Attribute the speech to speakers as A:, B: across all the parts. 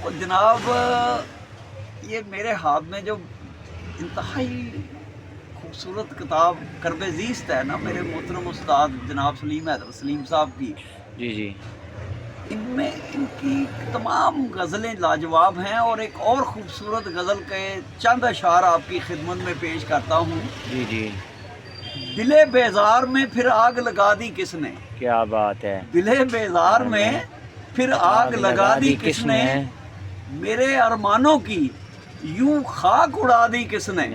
A: तो जनाब ये मेरे हाथ में जो इंतहाई खूबसूरत किताब करब ज़ीस्त है ना, मेरे मोहतरम उस्ताद जनाब सलीम हैदर सलीम साहब की,
B: जी जी।
A: इनमें इनकी तमाम गज़लें लाजवाब हैं। और एक और ख़ूबसूरत गज़ल के चंद अशार आपकी खिदमत में पेश करता हूँ।
B: जी जी।
A: दिले बेजार में फिर आग लगा दी किसने,
B: क्या बात है।
A: दिले बेजार में फिर आग लगा दी किसने, मेरे अरमानों की यूं खाक उड़ा दी किसने,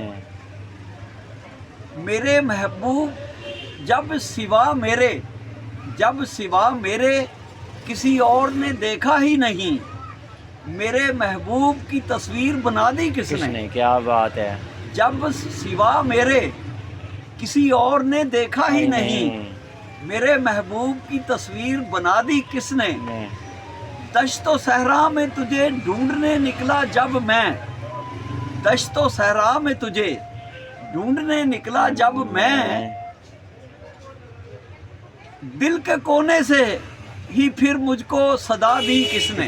A: मेरे महबूब जब सिवा मेरे किसी और ने देखा ही नहीं, मेरे महबूब की तस्वीर बना दी किसने।
B: क्या बात है।
A: जब सिवा मेरे किसी और ने देखा ही नहीं, मेरे महबूब की तस्वीर बना दी किसने। दश्तो सहरा में तुझे ढूंढने निकला जब मैं, दश्तो सहरा में तुझे ढूंढने निकला जब मैं, दिल के कोने से ही फिर मुझको सदा दी किसने,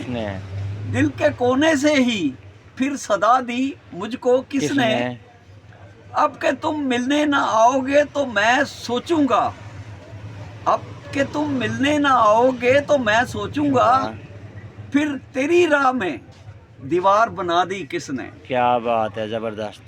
A: दिल के कोने से ही फिर सदा दी मुझको किसने। अब के तुम मिलने ना आओगे तो मैं सोचूंगा, अब के तुम मिलने ना आओगे तो मैं सोचूंगा, फिर तेरी राह में दीवार बना दी किसने।
B: क्या बात है, जबरदस्त।